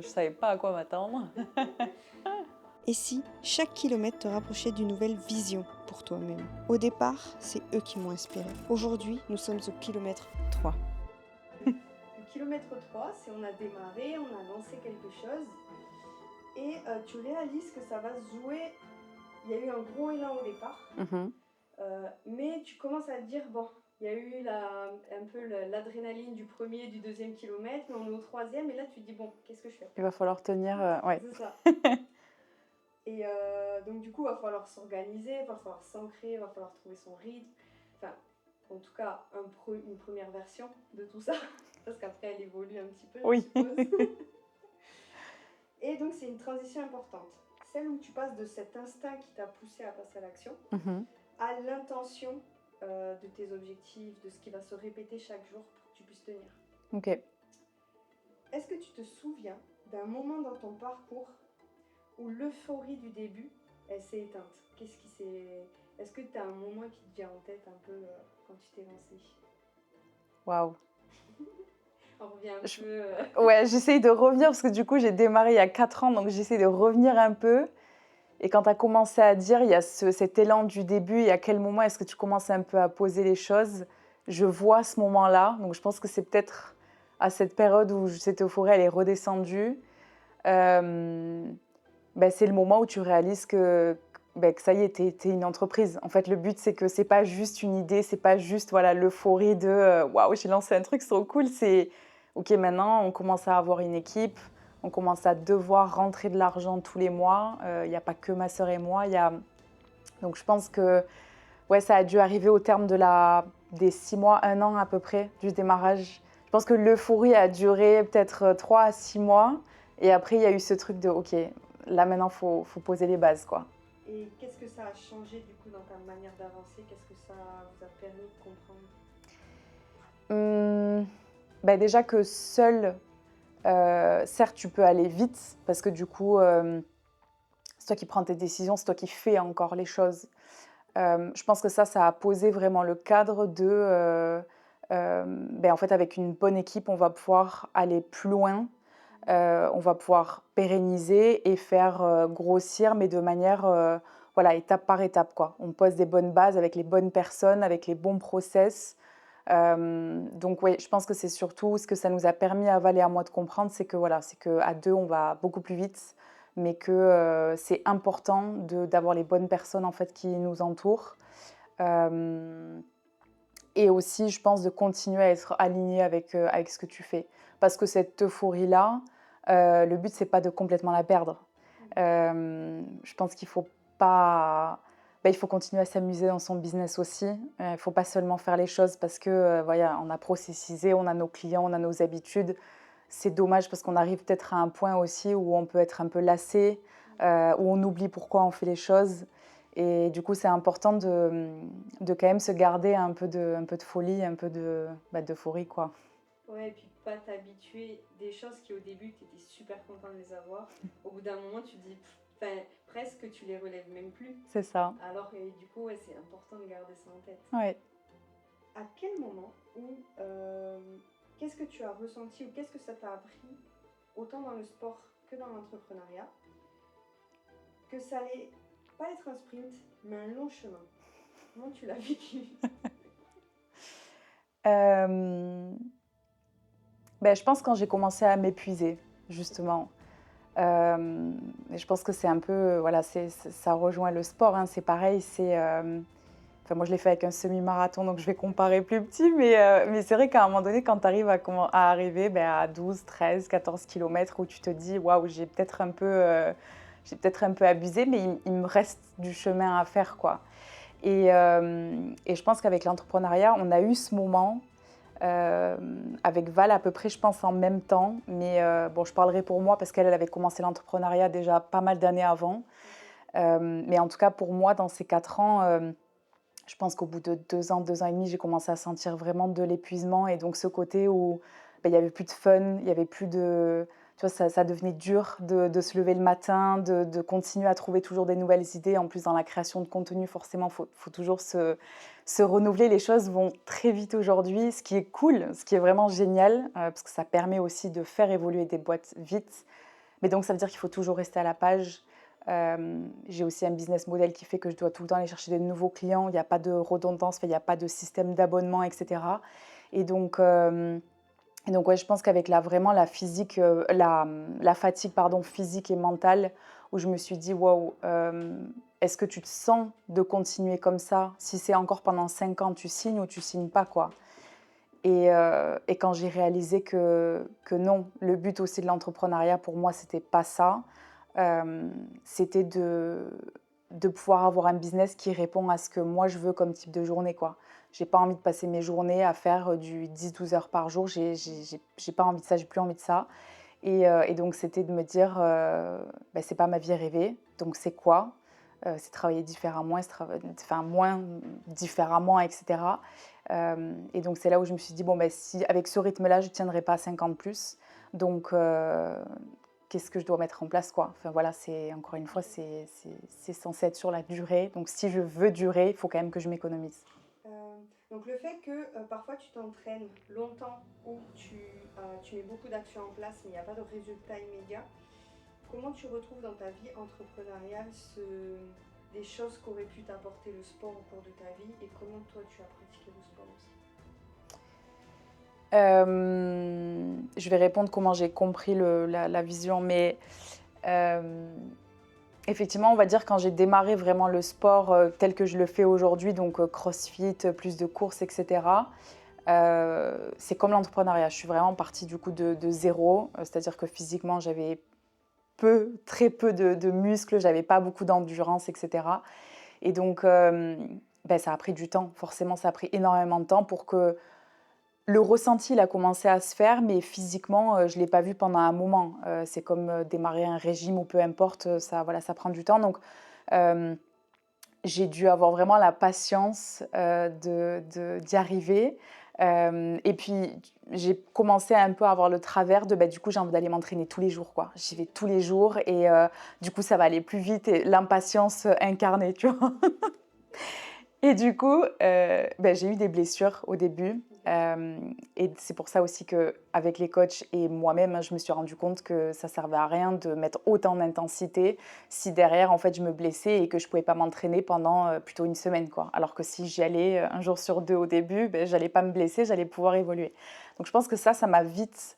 Je savais pas à quoi m'attendre. Et si chaque kilomètre te rapprochait d'une nouvelle vision pour toi-même? Au départ, c'est eux qui m'ont inspiré. Aujourd'hui, nous sommes au kilomètre 3. Le kilomètre 3, c'est on a démarré, on a lancé quelque chose et tu réalises que ça va se jouer. Il y a eu un gros élan au départ, mais tu commences à te dire, bon, il y a eu un peu l'adrénaline du premier et du deuxième kilomètre, mais on est au troisième et là tu te dis, bon, qu'est-ce que je fais? Il va falloir tenir, ouais. C'est ça. Et donc du coup, il va falloir s'organiser, il va falloir s'ancrer, il va falloir trouver son rythme. Enfin, en tout cas, une première version de tout ça, parce qu'après, elle évolue un petit peu, Oui. je suppose. Et donc, c'est une transition importante. Celle où tu passes de cet instinct qui t'a poussé à passer à l'action, à l'intention de tes objectifs, de ce qui va se répéter chaque jour pour que tu puisses tenir. Ok. Est-ce que tu te souviens d'un moment dans ton parcours où l'euphorie du début, elle s'est éteinte? Est-ce que tu as un moment qui te vient en tête un peu quand tu t'es lancée? Waouh. On revient un peu... Ouais, j'essaye de revenir parce que du coup, j'ai démarré il y a 4 ans, donc j'essaie de revenir un peu. Et quand tu as commencé à dire, il y a cet élan du début, et à quel moment est-ce que tu commences un peu à poser les choses, je vois ce moment-là. Donc je pense que c'est peut-être à cette période où cette euphorie, elle est redescendue. C'est le moment où tu réalises que ça y est, t'es une entreprise. En fait, le but, c'est que c'est pas juste une idée, c'est pas juste voilà, l'euphorie de waouh, j'ai lancé un truc, c'est trop cool. C'est ok, maintenant, on commence à avoir une équipe, on commence à devoir rentrer de l'argent tous les mois. Il n'y a pas que ma sœur et moi. Donc, je pense que ouais, ça a dû arriver au terme des 6 mois, 1 an à peu près du démarrage. Je pense que l'euphorie a duré peut-être 3 à 6 mois. Et après, il y a eu ce truc de ok, là maintenant, faut poser les bases, quoi. Et qu'est-ce que ça a changé du coup dans ta manière d'avancer? Qu'est-ce que ça vous a permis de comprendre? Déjà que seul, certes, tu peux aller vite parce que du coup, c'est toi qui prends tes décisions, c'est toi qui fais encore les choses. Je pense que ça a posé vraiment le cadre de, en fait, avec une bonne équipe, on va pouvoir aller plus loin. On va pouvoir pérenniser et faire grossir, mais de manière, voilà, étape par étape, quoi. On pose des bonnes bases avec les bonnes personnes, avec les bons process. Donc oui, je pense que c'est surtout ce que ça nous a permis à Val et à moi de comprendre, c'est que voilà, c'est qu'à deux, on va beaucoup plus vite, mais que c'est important d'avoir les bonnes personnes en fait qui nous entourent. Et aussi, je pense, de continuer à être aligné avec ce que tu fais. Parce que cette euphorie-là, le but, c'est pas de complètement la perdre. Je pense qu'il faut pas... il faut continuer à s'amuser dans son business aussi. Il faut pas seulement faire les choses parce que voilà, on a processisé, on a nos clients, on a nos habitudes. C'est dommage parce qu'on arrive peut-être à un point aussi où on peut être un peu lassé, où on oublie pourquoi on fait les choses. Et du coup, c'est important de quand même se garder un peu de folie, un peu d'euphorie, quoi. Ouais, et puis pas t'habituer des choses qui au début tu étais super content de les avoir. Au bout d'un moment, tu te dis, presque tu les relèves même plus. C'est ça. Alors, et du coup, ouais, c'est important de garder ça en tête. Ouais. À quel moment ou qu'est-ce que tu as ressenti ou qu'est-ce que ça t'a appris, autant dans le sport que dans l'entrepreneuriat, que ça allait pas être un sprint, mais un long chemin? Comment tu l'as vécu? Je pense quand j'ai commencé à m'épuiser, justement. Et je pense que c'est un peu, voilà, ça rejoint le sport, hein, c'est pareil. Moi, je l'ai fait avec un semi-marathon, donc je vais comparer plus petit, mais c'est vrai qu'à un moment donné, quand tu arrives à arriver à 12, 13, 14 kilomètres, où tu te dis, waouh, j'ai peut-être un peu abusé, mais il me reste du chemin à faire, quoi. Et je pense qu'avec l'entrepreneuriat, on a eu ce moment avec Val à peu près, je pense, en même temps. Mais je parlerai pour moi parce qu'elle avait commencé l'entrepreneuriat déjà pas mal d'années avant. Mais en tout cas, pour moi, dans ces 4 ans, je pense qu'au bout de 2 ans, 2 ans et demi, j'ai commencé à sentir vraiment de l'épuisement. Et donc ce côté où il n'y avait plus de fun, il n'y avait plus de... Tu vois, ça devenait dur de se lever le matin, de continuer à trouver toujours des nouvelles idées. En plus, dans la création de contenu, forcément, faut toujours se renouveler. Les choses vont très vite aujourd'hui, ce qui est cool, ce qui est vraiment génial, parce que ça permet aussi de faire évoluer des boîtes vite. Mais donc, ça veut dire qu'il faut toujours rester à la page. J'ai aussi un business model qui fait que je dois tout le temps aller chercher des nouveaux clients. Il n'y a pas de redondance, enfin, il n'y a pas de système d'abonnement, etc. Et donc, ouais, je pense qu'avec vraiment la physique, la fatigue pardon, physique et mentale, où je me suis dit, waouh, est-ce que tu te sens de continuer comme ça? Si c'est encore pendant 5 ans, tu signes ou tu signes pas, quoi. Et quand j'ai réalisé que non, le but aussi de l'entrepreneuriat, pour moi, c'était pas ça. C'était de pouvoir avoir un business qui répond à ce que moi, je veux comme type de journée, quoi. J'ai pas envie de passer mes journées à faire du 10-12 heures par jour. J'ai pas envie de ça, j'ai plus envie de ça. Et donc, c'était de me dire, bah, c'est pas ma vie rêvée, donc c'est quoi? C'est travailler différemment, enfin, moins différemment, etc. Et donc, c'est là où je me suis dit, bon, ben, si avec ce rythme-là, je ne tiendrai pas 5 ans de plus, donc qu'est-ce que je dois mettre en place, quoi? Enfin, voilà, encore une fois, c'est censé être sur la durée. Donc, si je veux durer, il faut quand même que je m'économise. Euh, donc le fait que parfois tu t'entraînes longtemps ou tu mets beaucoup d'actions en place mais il n'y a pas de résultat immédiat, comment tu retrouves dans ta vie entrepreneuriale des choses qu'aurait pu t'apporter le sport au cours de ta vie et comment toi tu as pratiqué le sport aussi? Je vais répondre comment j'ai compris la vision, mais effectivement, on va dire quand j'ai démarré vraiment le sport tel que je le fais aujourd'hui, donc CrossFit, plus de courses, etc. C'est comme l'entrepreneuriat. Je suis vraiment partie du coup de zéro, c'est-à-dire que physiquement, j'avais très peu de muscles, j'avais pas beaucoup d'endurance, etc. Et donc, ben, ça a pris du temps. Forcément, ça a pris énormément de temps pour que le ressenti, il a commencé à se faire, mais physiquement, je ne l'ai pas vu pendant un moment. C'est comme démarrer un régime ou peu importe, ça, voilà, ça prend du temps. Donc, euh, j'ai dû avoir vraiment la patience d'y arriver. Et puis, j'ai commencé un peu à avoir le travers de, bah, du coup, j'ai envie d'aller m'entraîner tous les jours, quoi. J'y vais tous les jours et du coup, ça va aller plus vite et l'impatience incarnée, tu vois. Et du coup, ben, j'ai eu des blessures au début. Et c'est pour ça aussi qu'avec les coachs et moi-même, hein, je me suis rendu compte que ça servait à rien de mettre autant d'intensité si derrière, en fait, je me blessais et que je ne pouvais pas m'entraîner pendant plutôt une semaine, quoi. Alors que si j'y allais un jour sur deux au début, ben, je n'allais pas me blesser, j'allais pouvoir évoluer. Donc je pense que ça m'a vite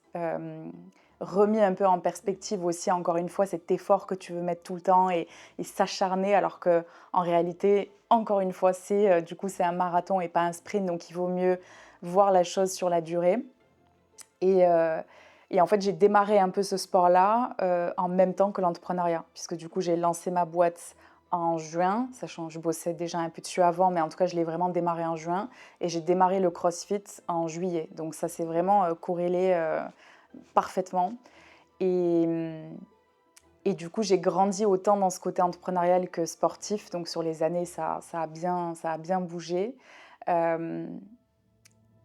remis un peu en perspective aussi, encore une fois, cet effort que tu veux mettre tout le temps et s'acharner, alors que en réalité, encore une fois, du coup, c'est un marathon et pas un sprint, donc il vaut mieux voir la chose sur la durée. Et, euh, et en fait, j'ai démarré un peu ce sport-là en même temps que l'entrepreneuriat, puisque du coup, j'ai lancé ma boîte en juin, sachant que je bossais déjà un peu dessus avant, mais en tout cas, je l'ai vraiment démarré en juin, et j'ai démarré le CrossFit en juillet. Donc ça s'est vraiment corrélé parfaitement. Et, et du coup, j'ai grandi autant dans ce côté entrepreneurial que sportif. Donc, sur les années, ça a bien bougé. Euh,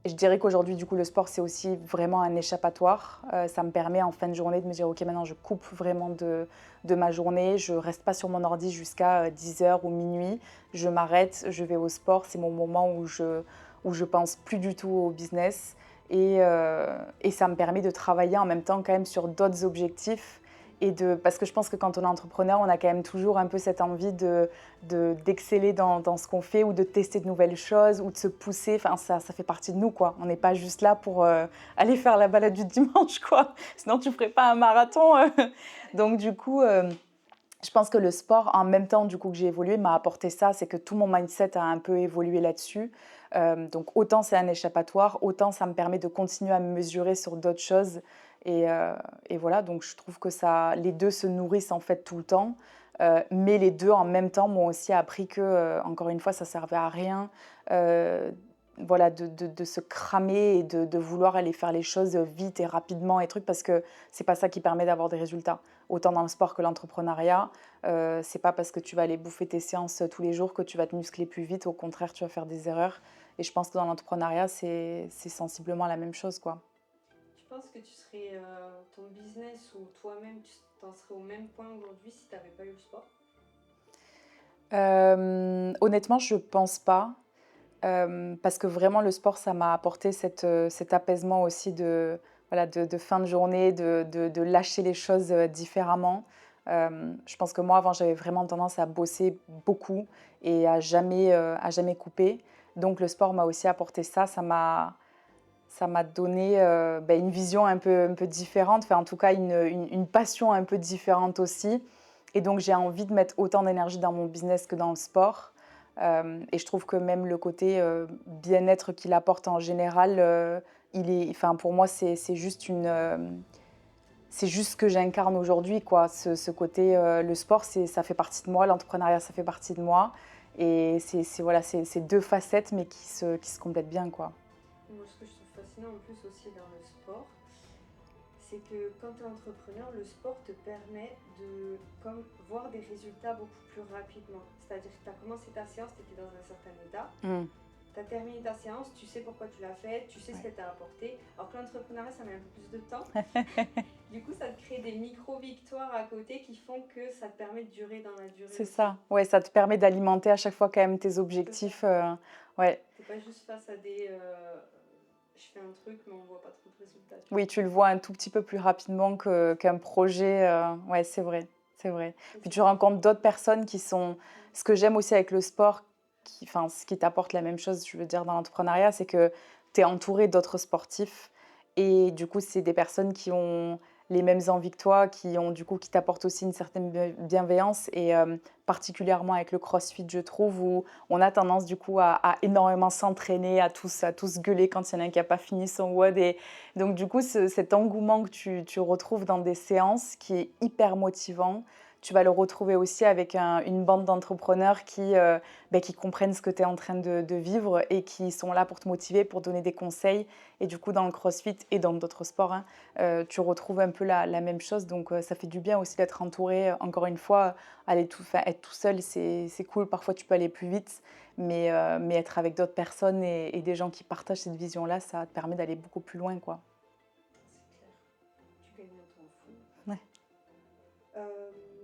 et je dirais qu'aujourd'hui, du coup, le sport, c'est aussi vraiment un échappatoire. Ça me permet en fin de journée de me dire, OK, maintenant, je coupe vraiment de ma journée. Je ne reste pas sur mon ordi jusqu'à 10 heures ou minuit. Je m'arrête, je vais au sport. C'est mon moment où je pense plus du tout au business. Et ça me permet de travailler en même temps quand même sur d'autres objectifs parce que je pense que quand on est entrepreneur, on a quand même toujours un peu cette envie d'exceller dans ce qu'on fait ou de tester de nouvelles choses ou de se pousser. Enfin, ça fait partie de nous, quoi. On n'est pas juste là pour aller faire la balade du dimanche, quoi. Sinon, tu ne ferais pas un marathon. Donc, du coup, je pense que le sport, en même temps du coup que j'ai évolué, m'a apporté ça. C'est que tout mon mindset a un peu évolué là-dessus. Donc, autant c'est un échappatoire, autant ça me permet de continuer à me mesurer sur d'autres choses. Et voilà, donc je trouve que les deux se nourrissent en fait tout le temps. Mais les deux en même temps m'ont aussi appris que, encore une fois, ça servait à rien voilà, de se cramer et de vouloir aller faire les choses vite et rapidement et trucs, parce que c'est pas ça qui permet d'avoir des résultats. Autant dans le sport que l'entrepreneuriat, c'est pas parce que tu vas aller bouffer tes séances tous les jours que tu vas te muscler plus vite. Au contraire, tu vas faire des erreurs. Et je pense que dans l'entrepreneuriat, c'est sensiblement la même chose, quoi. Tu penses que tu serais ton business ou toi-même, tu t'en serais au même point aujourd'hui si tu n'avais pas eu le sport? Honnêtement, je pense pas. Parce que vraiment, le sport, ça m'a apporté cet apaisement aussi voilà, de fin de journée, de lâcher les choses différemment. Je pense que moi, avant, j'avais vraiment tendance à bosser beaucoup et à jamais couper. Donc, le sport m'a aussi apporté ça. Ça m'a donné ben, une vision un peu différente, enfin, en tout cas, une passion un peu différente aussi. Et donc, j'ai envie de mettre autant d'énergie dans mon business que dans le sport. Et je trouve que même le côté bien-être qu'il apporte en général, enfin, pour moi, c'est juste c'est juste ce que j'incarne aujourd'hui, quoi. Ce côté, le sport, ça fait partie de moi, l'entrepreneuriat, ça fait partie de moi. Et voilà, c'est deux facettes, mais qui se complètent bien, quoi. Moi, ce que je trouve fascinant en plus aussi dans le sport, c'est que quand tu es entrepreneur, le sport te permet de voir des résultats beaucoup plus rapidement. C'est-à-dire que tu as commencé ta séance, tu étais dans un certain état. Tu as terminé ta séance, tu sais pourquoi tu l'as fait, tu sais ce qu'elle t'a apporté. Alors que l'entrepreneuriat, ça met un peu plus de temps. Du coup, ça te crée des micro-victoires à côté qui font que ça te permet de durer dans la durée. C'est aussi. ça, ouais, ça te permet d'alimenter à chaque fois quand même tes objectifs. Ouais. T'es pas juste face à des... je fais un truc, mais on voit pas trop de résultats. Oui, tu le vois un tout petit peu plus rapidement qu'un projet. Ouais, c'est vrai, c'est vrai. Puis tu rencontres d'autres personnes qui sont... Ce que j'aime aussi avec le sport, enfin, ce qui t'apporte la même chose, je veux dire, dans l'entrepreneuriat, c'est que tu es entouré d'autres sportifs. Et du coup, c'est des personnes qui ont les mêmes envies que toi, qui t'apportent aussi une certaine bienveillance. Et particulièrement avec le CrossFit, je trouve, où on a tendance du coup à énormément s'entraîner, à tous gueuler quand il y en a un qui n'a pas fini son WOD. Et donc du coup, cet engouement que tu retrouves dans des séances qui est hyper motivant, tu vas le retrouver aussi avec une bande d'entrepreneurs qui comprennent ce que tu es en train de vivre et qui sont là pour te motiver, pour donner des conseils. Et du coup, dans le CrossFit et dans d'autres sports, tu retrouves un peu la même chose. Donc ça fait du bien aussi d'être entouré. Encore une fois, être tout seul, c'est cool. Parfois, tu peux aller plus vite. Mais être avec d'autres personnes et des gens qui partagent cette vision-là, ça te permet d'aller beaucoup plus loin, quoi. C'est clair. Tu gagnes un temps fou. Ouais.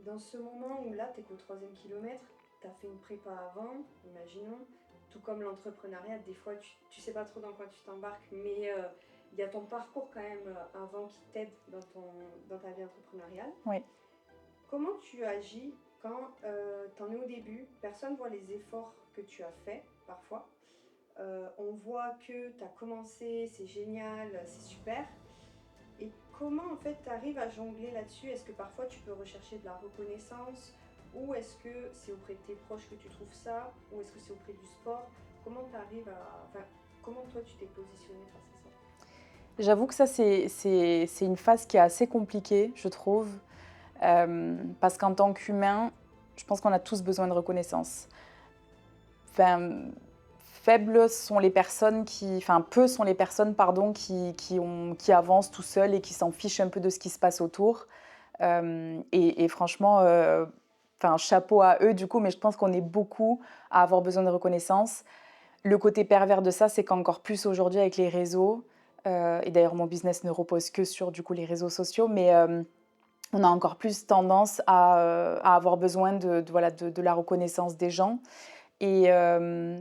Dans ce moment où là, tu es qu'au 3e kilomètre, tu as fait une prépa avant, imaginons, tout comme l'entrepreneuriat, des fois tu sais pas trop dans quoi tu t'embarques, mais il y a ton parcours quand même avant qui t'aide dans ta vie entrepreneuriale. Oui. Comment tu agis quand tu en es au début, personne ne voit les efforts que tu as faits parfois, on voit que tu as commencé, c'est génial, c'est super. Et comment en fait tu arrives à jongler là-dessus? Est-ce que parfois tu peux rechercher de la reconnaissance? Ou est-ce que c'est auprès de tes proches que tu trouves ça? Ou est-ce que c'est auprès du sport? Comment tu arrives à... Enfin, comment toi tu t'es positionné face à ça? J'avoue que ça, c'est une phase qui est assez compliquée, je trouve. Parce qu'en tant qu'humain, je pense qu'on a tous besoin de reconnaissance. Enfin, faibles sont les personnes peu sont les personnes, pardon, qui avancent tout seuls et qui s'en fichent un peu de ce qui se passe autour. Et franchement, chapeau à eux du coup, mais je pense qu'on est beaucoup à avoir besoin de reconnaissance. Le côté pervers de ça, c'est qu'encore plus aujourd'hui avec les réseaux, et d'ailleurs mon business ne repose que sur du coup les réseaux sociaux, mais on a encore plus tendance à avoir besoin de la reconnaissance des gens. Et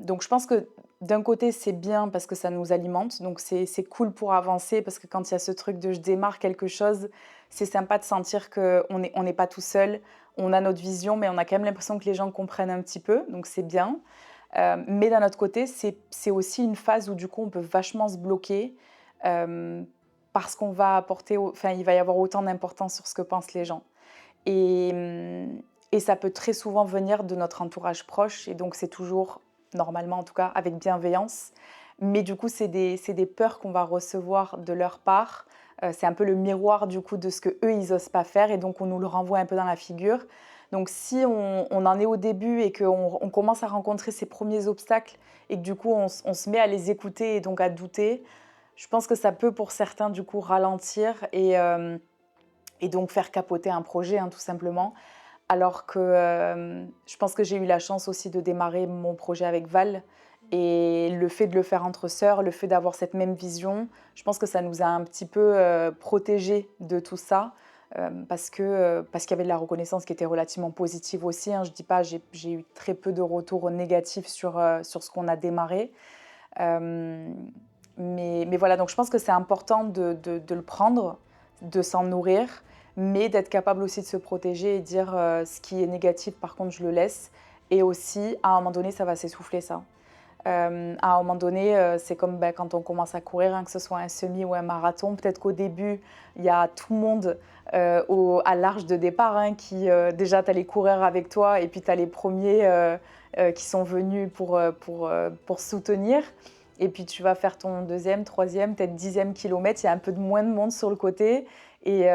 donc je pense que d'un côté c'est bien parce que ça nous alimente, donc c'est cool pour avancer parce que quand il y a ce truc de je démarre quelque chose, c'est sympa de sentir qu'on n'est pas tout seul, on a notre vision mais on a quand même l'impression que les gens comprennent un petit peu, donc c'est bien. Mais d'un autre côté, c'est aussi une phase où du coup on peut vachement se bloquer parce qu'on va il va y avoir autant d'importance sur ce que pensent les gens. Et ça peut très souvent venir de notre entourage proche, et donc c'est toujours, normalement en tout cas, avec bienveillance. Mais du coup, c'est des peurs qu'on va recevoir de leur part. C'est un peu le miroir du coup de ce qu'eux, ils n'osent pas faire, et donc on nous le renvoie un peu dans la figure. Donc si on en est au début et qu'on commence à rencontrer ces premiers obstacles, et que du coup on se met à les écouter et donc à douter, je pense que ça peut pour certains du coup ralentir et donc faire capoter un projet, tout simplement. Alors que je pense que j'ai eu la chance aussi de démarrer mon projet avec Val. Et le fait de le faire entre sœurs, le fait d'avoir cette même vision, je pense que ça nous a un petit peu protégés de tout ça. Parce qu'il y avait de la reconnaissance qui était relativement positive aussi. Je ne dis pas, j'ai eu très peu de retours négatifs sur ce qu'on a démarré. Mais voilà, donc je pense que c'est important de le prendre, de s'en nourrir, mais d'être capable aussi de se protéger et dire ce qui est négatif, par contre, je le laisse. Et aussi, à un moment donné, ça va s'essouffler, ça. À un moment donné, c'est comme quand on commence à courir, hein, que ce soit un semi ou un marathon. Peut-être qu'au début, il y a tout le monde à l'arche de départ qui, déjà, tu allais courir avec toi et puis tu as les premiers qui sont venus pour soutenir. Et puis tu vas faire ton deuxième, troisième, peut-être 10e kilomètre, il y a un peu de moins de monde sur le côté. Et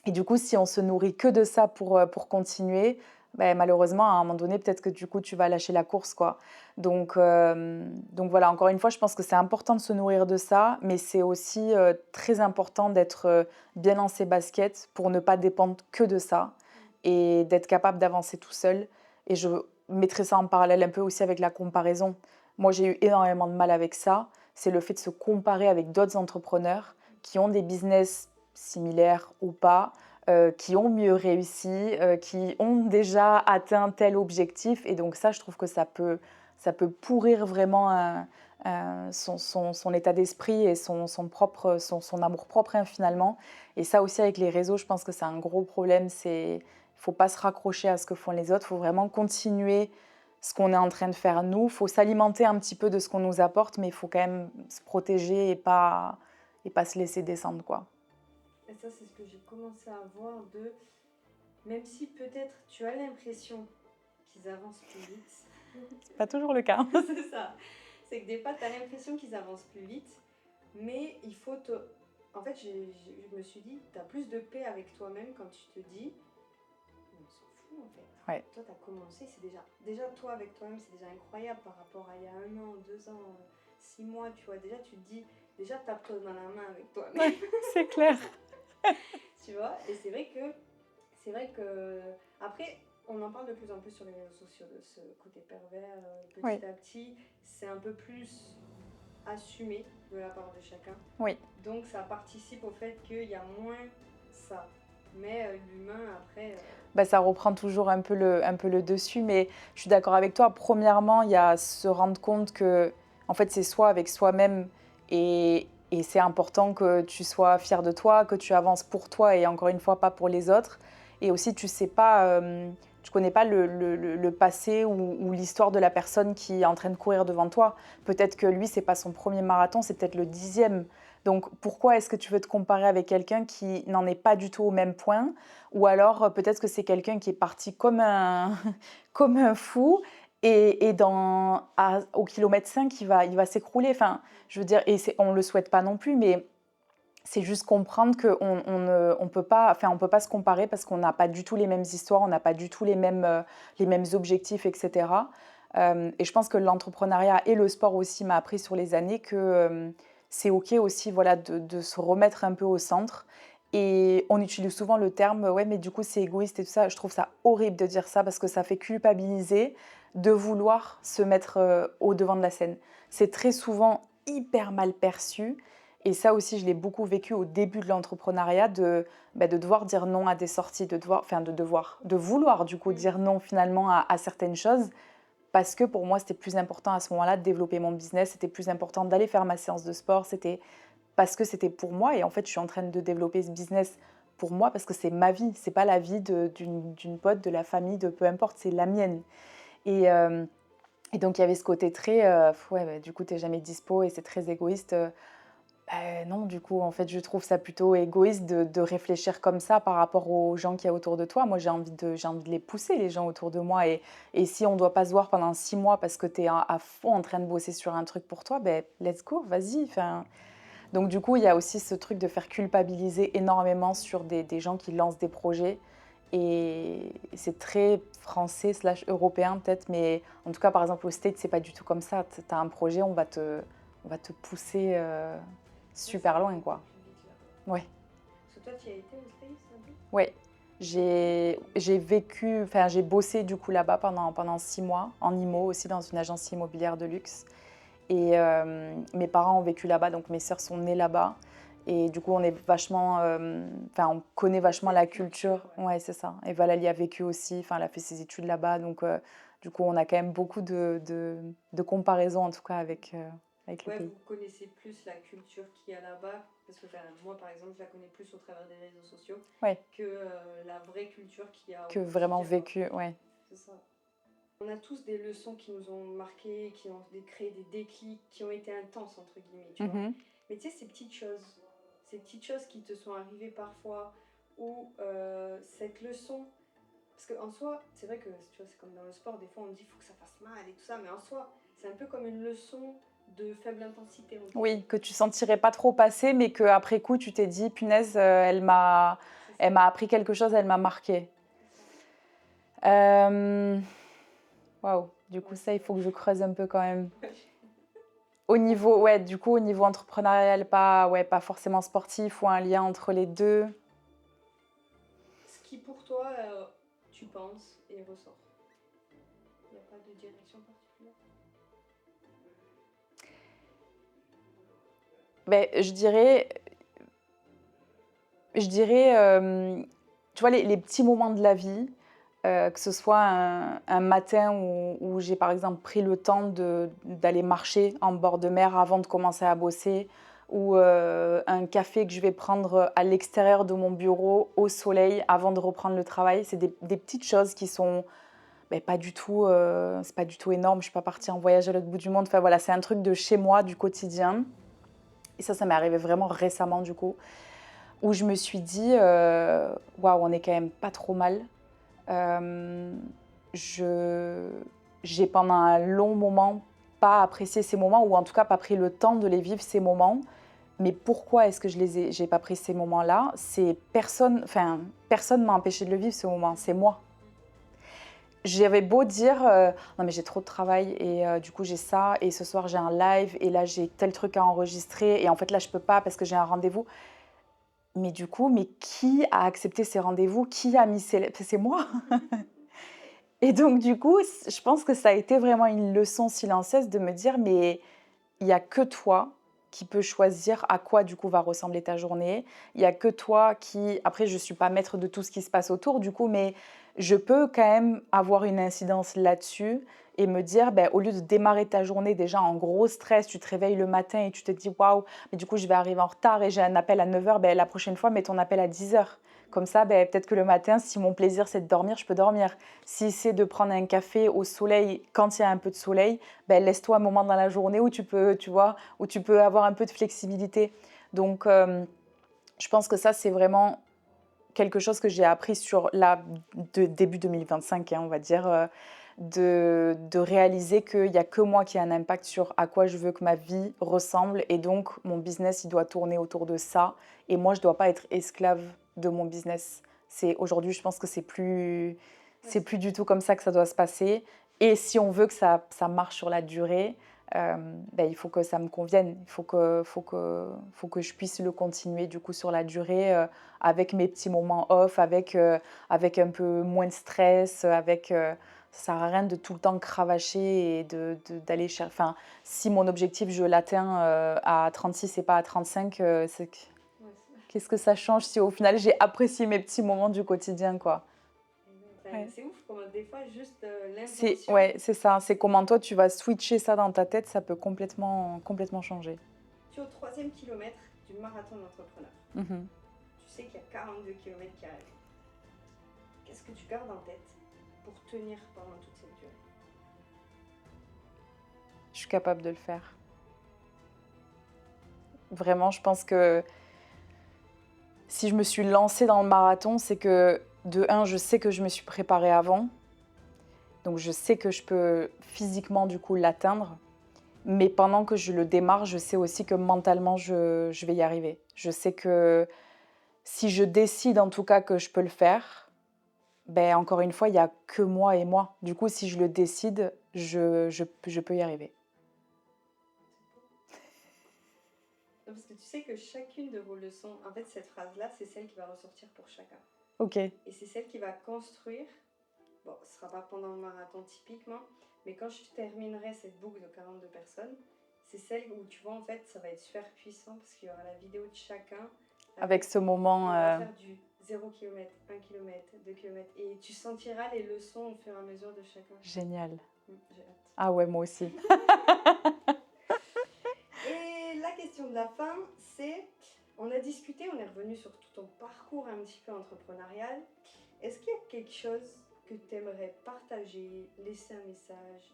du coup, si on se nourrit que de ça pour continuer, ben, malheureusement, à un moment donné, peut-être que du coup, tu vas lâcher la course, quoi. Donc voilà, encore une fois, je pense que c'est important de se nourrir de ça, mais c'est aussi très important d'être bien dans ses baskets pour ne pas dépendre que de ça et d'être capable d'avancer tout seul. Et je mettrai ça en parallèle un peu aussi avec la comparaison. Moi, j'ai eu énormément de mal avec ça. C'est le fait de se comparer avec d'autres entrepreneurs qui ont des business similaires ou pas, qui ont mieux réussi, qui ont déjà atteint tel objectif. Et donc ça, je trouve que ça peut pourrir vraiment son état d'esprit et son amour-propre finalement. Et ça aussi, avec les réseaux, je pense que c'est un gros problème. Il ne faut pas se raccrocher à ce que font les autres. Il faut vraiment continuer ce qu'on est en train de faire nous. Il faut s'alimenter un petit peu de ce qu'on nous apporte, mais il faut quand même se protéger et pas se laisser descendre, quoi. Et ça, c'est ce que j'ai commencé à voir de... Même si peut-être tu as l'impression qu'ils avancent plus vite. C'est pas toujours le cas. C'est ça. C'est que des fois, tu as l'impression qu'ils avancent plus vite, mais il faut te... En fait, je me suis dit, tu as plus de paix avec toi-même quand tu te dis, on s'en fout en fait. Ouais. Toi, tu as commencé, c'est déjà toi avec toi-même, c'est déjà incroyable par rapport à il y a 1 an, 2 ans, 6 mois, tu vois. Déjà, tu te dis, déjà, tape-toi dans la main avec toi-même. C'est clair. Tu vois, et c'est vrai que après on en parle de plus en plus sur les réseaux sociaux de ce côté pervers petit à petit, c'est un peu plus assumé de la part de chacun. Oui. Donc ça participe au fait qu'il y a moins ça. Mais l'humain après ça reprend toujours un peu le dessus, mais je suis d'accord avec toi. Premièrement, il y a se rendre compte que en fait c'est soi avec soi-même et c'est important que tu sois fier de toi, que tu avances pour toi et encore une fois pas pour les autres. Et aussi tu sais pas, tu connais pas le passé ou l'histoire de la personne qui est en train de courir devant toi. Peut-être que lui c'est pas son premier marathon, c'est peut-être le 10e. Donc pourquoi est-ce que tu veux te comparer avec quelqu'un qui n'en est pas du tout au même point? Ou alors peut-être que c'est quelqu'un qui est parti comme un, comme un fou et au kilomètre 5, il va s'écrouler. Enfin, je veux dire, on ne le souhaite pas non plus, mais c'est juste comprendre qu'on on peut pas se comparer parce qu'on n'a pas du tout les mêmes histoires, on n'a pas du tout les mêmes objectifs, etc. Et je pense que l'entrepreneuriat et le sport aussi m'a appris sur les années que c'est OK aussi voilà, de se remettre un peu au centre. Et on utilise souvent le terme ouais mais du coup c'est égoïste et tout ça. Je trouve ça horrible de dire ça parce que ça fait culpabiliser de vouloir se mettre au devant de la scène. C'est très souvent hyper mal perçu et ça aussi je l'ai beaucoup vécu au début de l'entrepreneuriat de devoir dire non à des sorties, de vouloir du coup dire non finalement à certaines choses parce que pour moi c'était plus important à ce moment-là de développer mon business, c'était plus important d'aller faire ma séance de sport, c'était parce que c'était pour moi et en fait je suis en train de développer ce business pour moi parce que c'est ma vie, c'est pas la vie d'une pote, de la famille, de peu importe, c'est la mienne. Et donc il y avait ce côté très, du coup t'es jamais dispo et c'est très égoïste. Non, du coup en fait je trouve ça plutôt égoïste de réfléchir comme ça par rapport aux gens qu'il y a autour de toi. Moi j'ai envie de les pousser les gens autour de moi et si on ne doit pas se voir pendant 6 mois parce que tu es à fond en train de bosser sur un truc pour toi, let's go, vas-y. Enfin, donc du coup, il y a aussi ce truc de faire culpabiliser énormément sur des gens qui lancent des projets. Et c'est très français slash européen peut-être, mais en tout cas, par exemple, au States, c'est pas du tout comme ça. Tu as un projet, on va te pousser super loin, quoi. Ouais. Parce que toi, tu y as été aux States un peu? Ouais. J'ai bossé du coup là-bas pendant 6 mois, en IMO aussi, dans une agence immobilière de luxe. Et mes parents ont vécu là-bas, donc mes sœurs sont nées là-bas. Et du coup, on est vachement, on connaît vachement la culture. Ouais, c'est ça. Et Valérie a vécu aussi, elle a fait ses études là-bas. Donc, du coup, on a quand même beaucoup de comparaisons, en tout cas, avec le Ouais, pays. vous connaissez plus la culture qu'il y a là-bas, parce que moi par exemple, je la connais plus au travers des réseaux sociaux Ouais. que la vraie culture qu'il y a au Que vraiment quotidien, vécu, ouais. C'est ça. On a tous des leçons qui nous ont marqués, qui ont créé des déclics, qui ont été intenses, entre guillemets, tu vois. Mais tu sais, ces petites choses qui te sont arrivées parfois, ou cette leçon, parce qu'en soi, c'est vrai que tu vois, c'est comme dans le sport, des fois on dit qu'il faut que ça fasse mal et tout ça, mais en soi, c'est un peu comme une leçon de faible intensité. Oui, que tu sentirais pas trop passer, mais qu'après coup, tu t'es dit, punaise, elle m'a appris quelque chose, elle m'a marqué. Waouh, du coup, ça, il faut que je creuse un peu quand même. Au niveau, ouais, du coup, au niveau entrepreneurial, pas forcément sportif ou un lien entre les deux. Ce qui pour toi, tu penses et ressort. Il n'y a pas de direction particulière. Ben, je dirais, tu vois, les petits moments de la vie, que ce soit un matin où j'ai par exemple pris le temps d'aller marcher en bord de mer avant de commencer à bosser, ou un café que je vais prendre à l'extérieur de mon bureau au soleil avant de reprendre le travail. C'est des petites choses qui sont pas du tout, c'est pas du tout énorme. Je suis pas partie en voyage à l'autre bout du monde. Enfin voilà, c'est un truc de chez moi, du quotidien. Et ça m'est arrivé vraiment récemment du coup, où je me suis dit, waouh, on est quand même pas trop mal. J'ai pendant un long moment pas apprécié ces moments, ou en tout cas pas pris le temps de les vivre, ces moments. Mais pourquoi est-ce que j'ai pas pris ces moments-là? C'est personne m'a empêché de le vivre, ce moment, c'est moi. J'avais beau dire, non mais j'ai trop de travail et du coup j'ai ça, et ce soir j'ai un live, et là j'ai tel truc à enregistrer, et en fait là je peux pas parce que j'ai un rendez-vous. Mais du coup, qui a accepté ces rendez-vous? Qui a mis c'est moi. Et donc du coup, je pense que ça a été vraiment une leçon silencieuse de me dire, mais il n'y a que toi qui peux choisir à quoi du coup va ressembler ta journée. Il n'y a que toi qui... Après, je ne suis pas maître de tout ce qui se passe autour du coup, mais je peux quand même avoir une incidence là-dessus et me dire, au lieu de démarrer ta journée déjà en gros stress, tu te réveilles le matin et tu te dis, waouh, mais du coup je vais arriver en retard et j'ai un appel à 9h, la prochaine fois mets ton appel à 10h. Comme ça, peut-être que le matin, si mon plaisir c'est de dormir, je peux dormir. Si c'est de prendre un café au soleil quand il y a un peu de soleil, laisse-toi un moment dans la journée où tu peux, tu vois, où tu peux avoir un peu de flexibilité. Donc, je pense que ça, c'est vraiment quelque chose que j'ai appris sur début 2025, on va dire, de réaliser qu'il n'y a que moi qui a un impact sur à quoi je veux que ma vie ressemble. Et donc, mon business, il doit tourner autour de ça. Et moi, je ne dois pas être esclave de mon business. Aujourd'hui, je pense que c'est plus du tout comme ça que ça doit se passer. Et si on veut que ça marche sur la durée, il faut que ça me convienne. Il faut que je puisse le continuer du coup sur la durée, avec mes petits moments off, avec un peu moins de stress, ça sert à rien de tout le temps cravacher et d'aller chercher. Enfin, si mon objectif je l'atteins à 36 et pas à 35, qu'est-ce que ça change si au final j'ai apprécié mes petits moments du quotidien, quoi. Ouais. C'est ouf comment des fois juste l'intention. C'est ça, c'est comment toi tu vas switcher ça dans ta tête, ça peut complètement changer. Tu es au 3e kilomètre du marathon de l'entrepreneur. Tu sais qu'il y a 42 kilomètres qui arrivent. Qu'est-ce que tu gardes en tête pour tenir pendant toute cette durée? Je suis capable de le faire. Vraiment, je pense que si je me suis lancée dans le marathon, c'est que de un, je sais que je me suis préparée avant. Donc je sais que je peux physiquement du coup l'atteindre. Mais pendant que je le démarre, je sais aussi que mentalement, je vais y arriver. Je sais que si je décide en tout cas que je peux le faire, encore une fois, il n'y a que moi et moi. Du coup, si je le décide, je peux y arriver. Parce que tu sais que chacune de vos leçons, en fait, cette phrase-là, c'est celle qui va ressortir pour chacun. Ok. Et c'est celle qui va construire. Bon, ce ne sera pas pendant le marathon typiquement, mais quand je terminerai cette boucle de 42 personnes, c'est celle où tu vois, en fait, ça va être super puissant parce qu'il y aura la vidéo de chacun. Avec ce moment. On va faire du 0 km, 1 km, 2 km. Et tu sentiras les leçons au fur et à mesure de chacun. Génial. J'ai hâte. Ah ouais, moi aussi. question de la fin, c'est, on a discuté, on est revenu sur tout ton parcours un petit peu entrepreneurial. Est-ce qu'il y a quelque chose que tu aimerais partager, laisser un message,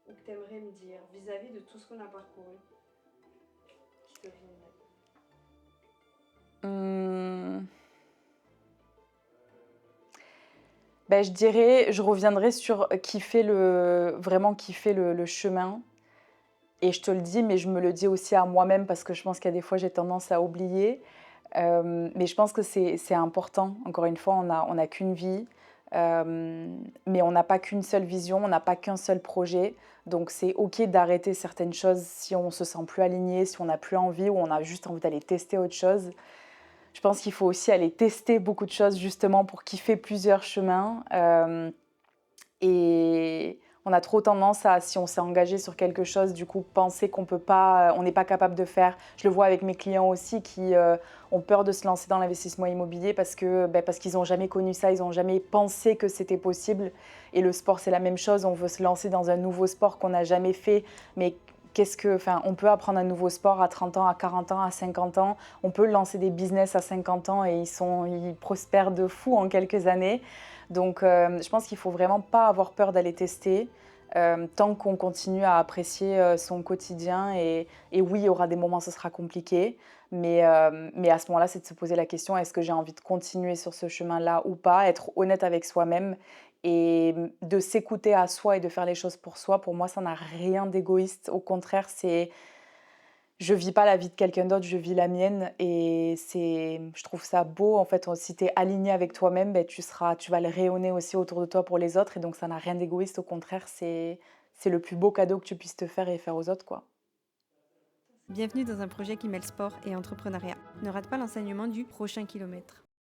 ou que tu aimerais me dire vis-à-vis de tout ce qu'on a parcouru qui te vient en tête? Ben, je dirais, je reviendrai sur vraiment kiffer le chemin. Et je te le dis, mais je me le dis aussi à moi-même parce que je pense qu'il y a des fois j'ai tendance à oublier. Mais je pense que c'est important. Encore une fois, on n'a qu'une vie, mais on n'a pas qu'une seule vision, on n'a pas qu'un seul projet. Donc c'est OK d'arrêter certaines choses si on se sent plus aligné, si on n'a plus envie ou on a juste envie d'aller tester autre chose. Je pense qu'il faut aussi aller tester beaucoup de choses justement pour kiffer plusieurs chemins. Et on a trop tendance à, si on s'est engagé sur quelque chose, du coup, penser qu'on peut pas, on n'est pas capable de faire. Je le vois avec mes clients aussi qui ont peur de se lancer dans l'investissement immobilier parce qu'ils n'ont jamais connu ça, ils n'ont jamais pensé que c'était possible. Et le sport, c'est la même chose. On veut se lancer dans un nouveau sport qu'on n'a jamais fait, mais on peut apprendre un nouveau sport à 30 ans, à 40 ans, à 50 ans. On peut lancer des business à 50 ans et ils prospèrent de fou en quelques années. Donc, je pense qu'il ne faut vraiment pas avoir peur d'aller tester tant qu'on continue à apprécier son quotidien. Et oui, il y aura des moments où ce sera compliqué, mais à ce moment-là, c'est de se poser la question, est-ce que j'ai envie de continuer sur ce chemin-là ou pas? Être honnête avec soi-même et de s'écouter à soi et de faire les choses pour soi. Pour moi, ça n'a rien d'égoïste. Au contraire, je vis pas la vie de quelqu'un d'autre, je vis la mienne et je trouve ça beau en fait. Si tu es aligné avec toi-même, tu vas le rayonner aussi autour de toi pour les autres et donc ça n'a rien d'égoïste. Au contraire, c'est le plus beau cadeau que tu puisses te faire et faire aux autres, quoi. Bienvenue dans un projet qui mêle sport et entrepreneuriat. Ne rate pas l'enseignement du prochain kilomètre.